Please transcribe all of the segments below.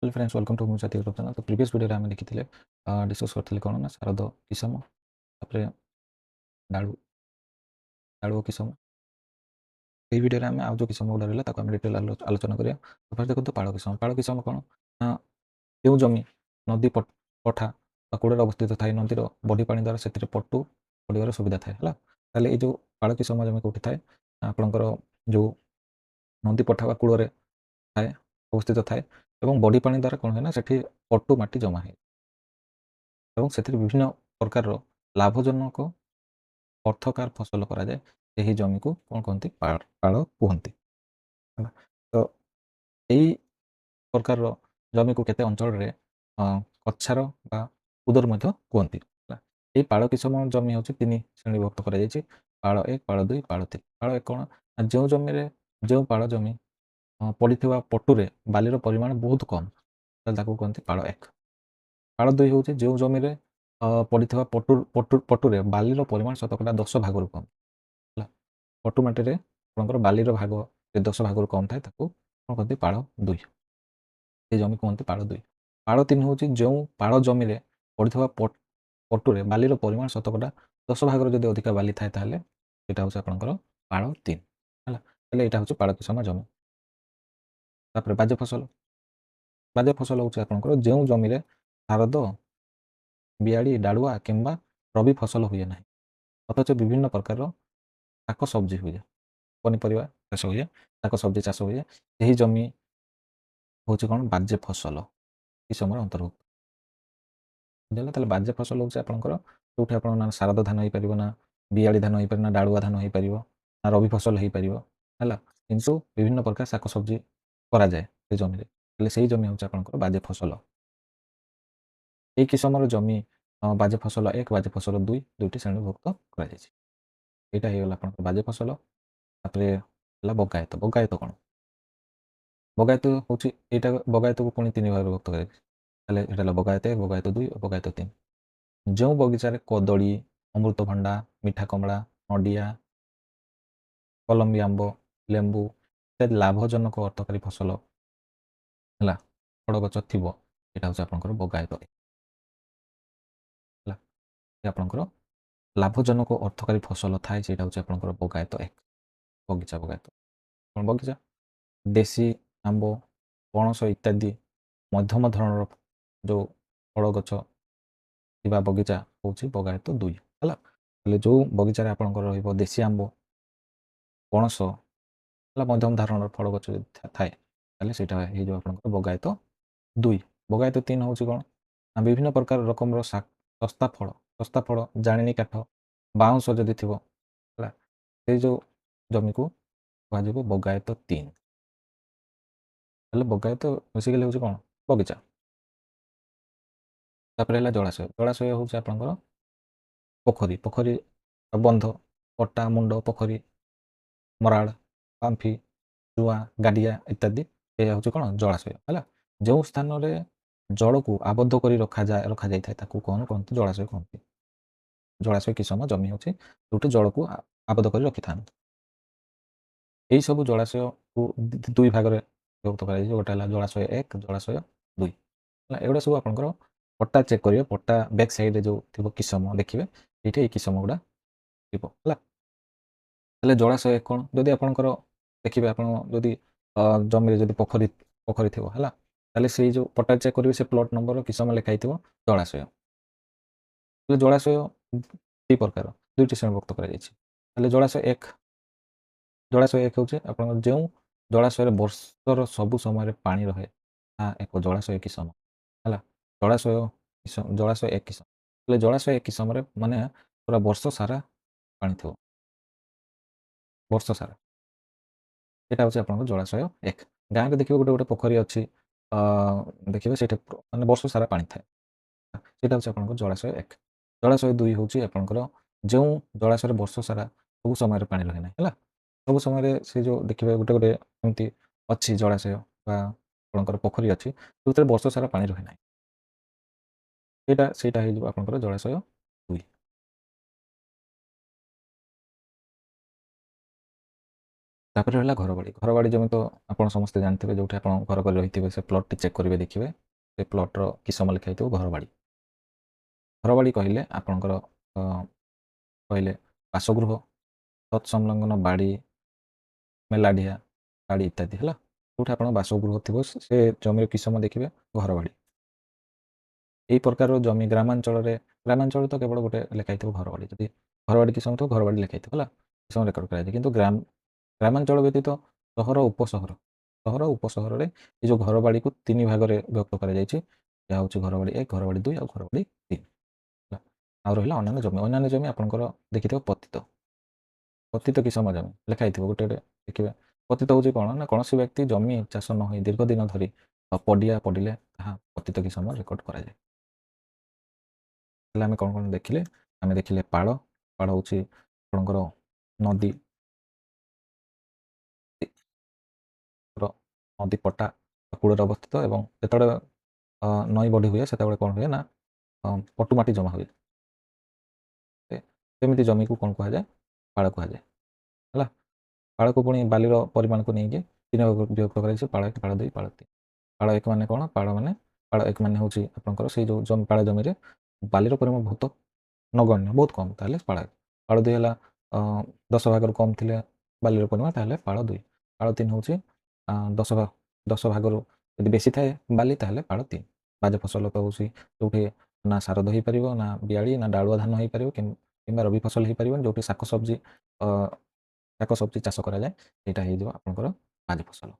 Hello friends, welcome to मुझे YouTube channel. तो previous video आम देखी डिस्कस करते कौन ना शारद किसम डाड़ू डाड़ू किसम। ये वीडियो आम आज जो किसम गुड़ा रहा आम डिटेल आलोचना करिया। तो फर्स्ट देखो पाड़ किसम कौन ना जो जमी नदी पठा कूड़े अवस्थित थाए नदीर बड़ी पानी द्वारा से पटु पड़ार सुविधा थाए है। ताले ये जो पाड़ किसम जमी कौटी थाए आपणकर जो नदी पठा कूड़े थाए अवस्थित थाए और बड़ी पानी द्वारा कौन है से पटु माटी जमा है और से विभिन्न प्रकार लाभजनक अर्थकार फसल कराए। यही जमी को कौन कहते पाड़ कहते। तो यही प्रकार जमी को केते अंचल कछार बा उदर कहते। ये पाड़ किसम जमी हूँ तीन श्रेणीभुक्त कर पाड़ एक पाड़ दुई पाड़ तीन। पाड़ एक कौन जो जमी जो पाड़ जमी पड़ा पटुरे बालीर परिमाण बहुत कम कहते पाड़ एक। पाड़ दुई हूँ जो जमी पड़ा पटुरे बालीर परिमाण शतकड़ा 10 भाग कम है। पटु माटी आपंकर बालीर भाग 10 भाग कम थाए कौन कहते पाड़ दुई। ये जमी कहते पाड़ दुई। पाड़ तीन हूँ जो पाड़ जमी पड़ा पटुरे बालीर परिमाण शतकड़ा 10 भाग जब अधिक बाली थाए यहाँ हूँ आपंकर पाड़ तीन है। यहाँ हूँ पाड़ किसम जमी। तापर बाज्य फसल हूँ आपंकर जो जमी शारद बियाड़ी डाड़ुआ किंबा रबी फसल हुए ना अथच विभिन्न प्रकार शाक सब्जी हुए पनीपरिया चाष हुए शाक सब्जी चाष हुए यही जमी हूँ कौन बाज्य फसल किसम अंतर्भुक्त बुझे। बाज्य फसल हूँ आपंकर जो आप शारद धान हो पार ना बियाड़ी धान हो पार ना डाड़ुआ धान हो पार ना रबी फसल हो पार है किंतु विभिन्न प्रकार शाक सब्जी कराए से जमी से जमी हूँ आपंकर बाज्य फसल। ये किसम जमी बाज्य फसल एक बाज्य फसल दुई दुईटी श्रेणीभुक्त कर यहाँ हो गला बाज्य फसल। बगायत बगायत कौन बगायत हूँ यहाँ बगायत को पुणी तीन भाग विभक्त कर बगायत एक बगायत दुई और बगायत तीन। जो बगीचार कदली अमृतभंडा मिठा कमला नडिया कलम्बी आंब लेंबू इत्यादि लाभजनक अर्थकारी फसल है फड़ गच थी यहाँ हूँ आपंकर बगायत है। आपंकर लाभजनक अर्थकारी फसल थाए से हूँ आपंकर बगायत एक बगीचा बगायत कौन बगीचा देशी आंब पणस इत्यादि मध्यम धरण जो फल गछ थिबा बगीचा हूँ बगायत दुई है। जो बगीचार आपंकर देशी आंब पणस मध्यम धारण फल गछ थाए से आपंकर बगायत दुई। बगायत तीन हूँ कौन विभिन्न प्रकार रकम सस्ता फल जाणी काठ बाउंश जदि थी है जो जमी को कह बगायत तीन बगायत बेसिकली हूँ कौन बगीचा। तापर है जलाशय जलाशय हूँ आपंकर पोखरी पोखरी बंध पट्टा मुंड पोखरी मराड़ पाम्फी जुआ गाडिया इत्यादि यह हूँ कौन जलाशय है। जो स्थान में जल को आबद्ध कर रखा जाए कौन कहते जलाशय कहते। जलाशय किसम जमी हूँ जो जल को आबद्ध कर रखि था यही सब जलाशय को दुई भाग में विभक्त कर गोटे जलाशय एक जलाशय दुई एगुड़ा सब आपंकर पट्टा चेक करेंगे पट्टा बैक साइड जो थी किसम देखिए ये किसम गुड़ा है। जलाशय कौन जदि आपंकर देखिए आप जमी जब पोखरी पोखरी थी है से जो पट्टा चेक करेंगे से प्लॉट नंबर किसम लिखाई थो जलाशय। जलाशय दुई प्रकार दुईटी श्रेणीभुक्त कर जलाशय एक हूँ आप जो जलाशय वर्षर सबु समय पानी रहे एक जलाशय किसम है। जलाशय एक किसम जलाशय एक किसम माने पूरा वर्ष सारा पानी थो वर्ष सारा यहाँ हूँ आप जलाशय एक। गाँव में देखिए गोटे गोटे पोखरी अच्छी देखिए से मानते वर्ष सारा पानी थाए ସେଇଟା ହେଉଛି ଆପଣଙ୍କର ଜଳାଶୟ ଏକ। ଜଳାଶୟ ଦୁଇ ହେଉଛି ଆପଣଙ୍କର ଯେଉଁ ଜଳାଶୟରେ ବର୍ଷ ସାରା ସବୁ ସମୟରେ ପାଣି ରହେ ନାହିଁ ହେଲା। ସବୁ ସମୟରେ ସେ ଯେଉଁ ଦେଖିବେ ଗୋଟେ ଗୋଟେ ଏମିତି ଅଛି ଜଳାଶୟ ବା ଆପଣଙ୍କର ପୋଖରୀ ଅଛି ଯେଉଁଥିରେ ବର୍ଷ ସାରା ପାଣି ରହେ ନାହିଁ ସେଇଟା ହେଇଯିବ ଆପଣଙ୍କର ଜଳାଶୟ ଦୁଇ। ତାପରେ ରହିଲା ଘରବାଡ଼ି। ଘରବାଡ଼ି ଜମି ତ ଆପଣ ସମସ୍ତେ ଜାଣିଥିବେ, ଯେଉଁଠି ଆପଣ ଘର କରି ରହିଥିବେ ସେ ପ୍ଲଟ୍‌ଟି ଚେକ୍ କରିବେ ଦେଖିବେ, ସେ ପ୍ଲଟ୍‌ର କିସମ ଲେଖା ହେଇଥିବ ଘରବାଡ଼ି। ଘରବାଡ଼ି କହିଲେ ଆପଣଙ୍କର କହିଲେ ବାସଗୃହ, ତତ୍‌ସଂଲଗ୍ନ ବାଡ଼ି, ମେଲାଢିଆ, ବାଡ଼ି ଇତ୍ୟାଦି ହେଲା। ଯେଉଁଠି ଆପଣଙ୍କ ବାସଗୃହ ଥିବ ସେ ଜମିର କିସମ ଦେଖିବେ ଘରବାଡ଼ି। ଏହି ପ୍ରକାରର ଜମି ଗ୍ରାମାଞ୍ଚଳରେ ତ କେବଳ ଗୋଟେ ଲେଖା ହେଇଥିବ ଘରବାଡ଼ି। ଯଦି ଘରବାଡ଼ି କିସମ ଥିବ ଘରବାଡ଼ି ଲେଖା ହେଇଥିବ ହେଲା, କିସମ ରେକର୍ଡ଼ କରାଯାଇଥାଏ। କିନ୍ତୁ ଗ୍ରାମାଞ୍ଚଳ ବ୍ୟତୀତ ସହର ଓ ଉପସହରରେ ଏ ଯେଉଁ ଘରବାଡ଼ିକୁ 3 ଭାଗରେ ବିଭକ୍ତ କରାଯାଇଛି। ଏହା ହେଉଛି ଘରବାଡ଼ି 1, ଘରବାଡ଼ି 2 ଆଉ ଘରବାଡ଼ି 3 ହେଲା। ଆଉ ରହିଲା ଅନ୍ୟାନ୍ୟ ଜମି। ଅନ୍ୟାନ୍ୟ ଜମି ଆପଣଙ୍କର ଦେଖିଥିବ ପତିତ କିସମ ଜମି ଲେଖା ହେଇଥିବ ଗୋଟେ ଦେଖିବେ। ପତିତ ହେଉଛି କ'ଣ ନା କୌଣସି ବ୍ୟକ୍ତି ଜମି ଚାଷ ନ ହୋଇ ଦୀର୍ଘ ଦିନ ଧରି ପଡ଼ିଆ ପଡ଼ିଲେ ତାହା ପତିତ କିସମ ରେକର୍ଡ଼ କରାଯାଏ। ହେଲେ ଆମେ କ'ଣ ଦେଖିଲେ? ଆମେ ଦେଖିଲେ ପାଳ ହେଉଛି ଆପଣଙ୍କର ନଦୀ ପଟା କୂଳରେ ଅବସ୍ଥିତ ଏବଂ ଯେତେବେଳେ ନଈ ବଢ଼ି ହୁଏ ସେତେବେଳେ କ'ଣ ହୁଏ ନା ପଟୁ ମାଟି ଜମା ହୁଏ। ସେମିତି ଜମିକୁ କ'ଣ କୁହାଯାଏ? ପାଳ କୁହାଯାଏ ହେଲା। ପାଳକୁ ପୁଣି ବାଲିର ପରିମାଣକୁ ନେଇକି 3 ଭାଗରେ ବିଭକ୍ତ କରାଯାଇଛି। ପାଳ 1, ପାଳ 2, ପାଳ 3। ପାଳ 1 ମାନେ କ'ଣ? ପାଳ 1 ମାନେ ହେଉଛି ଆପଣଙ୍କର ସେଇ ଯେଉଁ ପାଳ ଜମିରେ ବାଲିର ପରିମାଣ ବହୁତ ନଗଣ୍ୟ, ବହୁତ କମ୍, ତାହେଲେ ପାଳ 1। ପାଳ 2 ହେଲା 10 ଭାଗରୁ କମ୍ ଥିଲେ ବାଲିର ପରିମାଣ, ତାହେଲେ ପାଳ 2। ପାଳ 3 ହେଉଛି 10 ଭାଗରୁ ଯଦି ବେଶୀ ଥାଏ ବାଲି, ତାହେଲେ ପାଳ 3। ବାଜ ଫସଲ ତ ହେଉଛି ଯେଉଁଠି ନା ଶାରଦ ହେଇପାରିବ, ନା ବିଆଳି, ନା ଡାଳୁଆ ଧାନ ହେଇପାରିବ, କିମ୍ବା ରବି ଫସଲ ହେଇପାରିବନି, ଯେଉଁଠି ଶାକସବ୍ଜି ଚାଷ କରାଯାଏ, ସେଇଟା ହେଇଯିବ ଆପଣଙ୍କର ବାଜ ଫସଲ।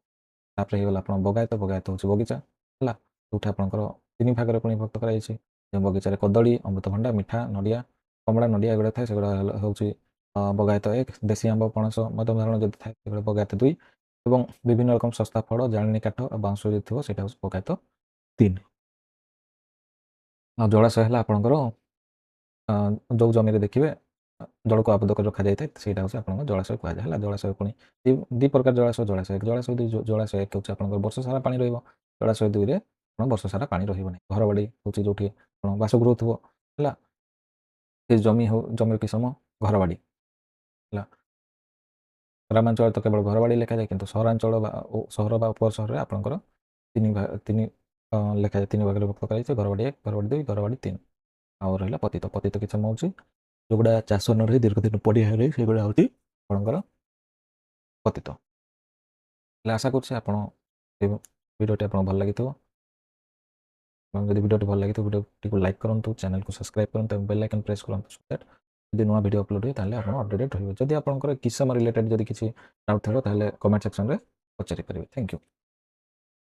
ତାପରେ ହେଇଗଲା ଆପଣ ବଗାୟତ ହେଉଛି ବଗିଚା ହେଲା, ଯେଉଁଠି ଆପଣଙ୍କର 3 ଭାଗରେ ପୁଣି ବିଭକ୍ତ କରାଯାଇଛି। ଯେଉଁ ବଗିଚାରେ କଦଳୀ, ଅମୃତଭଣ୍ଡା, ମିଠା, ନଡ଼ିଆ, କମଳା, ନଡ଼ିଆ ଏଗୁଡ଼ା ଥାଏ, ସେଗୁଡ଼ା ହେଉଛି ବଗାୟତ 1। ଦେଶୀ ଆମ୍ବ, ପଣସ, ମଧ୍ୟମ ଧରଣର ଯଦି ଥାଏ ସେଗୁଡ଼ା ବଗାୟତ 2। ଏବଂ ବିଭିନ୍ନ ରକମ ଶସ୍ତା ଫଳ, ଜାଳେଣୀ କାଠ ଆଉ ବାଉଁଶ ଯଦି ଥିବ ସେଇଟା ହେଉଛି ବଗାୟତ 3। ଆଉ ଜଳାଶୟ ହେଲା ଆପଣଙ୍କର ଯେଉଁ ଜମିରେ ଦେଖିବେ ଜଳକୁ ଆବଦ୍ଧ କରି ରଖାଯାଇଥାଏ, ସେଇଟା ହେଉଛି ଆପଣଙ୍କ ଜଳାଶୟ କୁହାଯାଏ ହେଲା। ଜଳାଶୟ ପୁଣି 2 ପ୍ରକାର ଜଳାଶୟ 1 ଜଳାଶୟ 1 ହେଉଛି ଆପଣଙ୍କର ବର୍ଷ ସାରା ପାଣି ରହିବ। ଜଳାଶୟ 2ରେ ଆପଣ ବର୍ଷ ସାରା ପାଣି ରହିବ ନାହିଁ। ଘରବାଡ଼ି ହେଉଛି ଯେଉଁଠି ଆପଣ ବାସଗୃହ ଥିବ ହେଲା, ସେ ଜମିର କିସମ ଘରବାଡ଼ି ହେଲା। ଗ୍ରାମାଞ୍ଚଳରେ ତ କେବଳ ଘରବାଡ଼ି ଲେଖାଯାଏ, କିନ୍ତୁ ସହର ବା ଉପସହରରେ ଆପଣଙ୍କର 3 ଲେଖାଯାଏ। 3 ଭାଗରେ ବିଭକ୍ତ କରାଯାଇଛି। ଘରବାଡ଼ି 1, ଘରବାଡ଼ି 2, ଘରବାଡ଼ି 3। ଆଉ ରହିଲା ପତିତ କିସମ ହେଉଛି ଯେଉଁଗୁଡ଼ା ଚାଷ ନ ରହି ଦୀର୍ଘ ଦିନ ପଡ଼ିଆ ରହି, ସେଗୁଡ଼ା ହେଉଛି ଆପଣଙ୍କର ପତିତ। ହେଲେ ଆଶା କରୁଛି ଏ ଭିଡ଼ିଓଟି ଆପଣଙ୍କୁ ଭଲ ଲାଗିଥିବ। ଏବଂ ଯଦି ଭିଡ଼ିଓଟି ଭଲ ଲାଗିଥିବ ଭିଡ଼ିଓଟିକୁ ଲାଇକ୍ କରନ୍ତୁ, ଚ୍ୟାନେଲକୁ ସବସ୍କ୍ରାଇବ୍ କରନ୍ତୁ ଏବଂ ବେଲ୍ ଆଇକନ୍ ପ୍ରେସ୍ କରନ୍ତୁ, ସୋ ଦ୍ୟାଟ୍ ଯଦି ନୂଆ ଭିଡ଼ିଓ ଅପଲୋଡ଼ ହୁଏ ତାହେଲେ ଆପଣ ଅପଡେଟେଡ୍ ରହିବେ। ଯଦି ଆପଣଙ୍କର କିସମ ରିଲେଟେଡ୍ ଯଦି କିଛି ଡାଉଟ୍ ଥିବ ତାହେଲେ କମେଣ୍ଟ ସେକ୍ସନରେ ପଚାରିପାରିବେ। Thank you.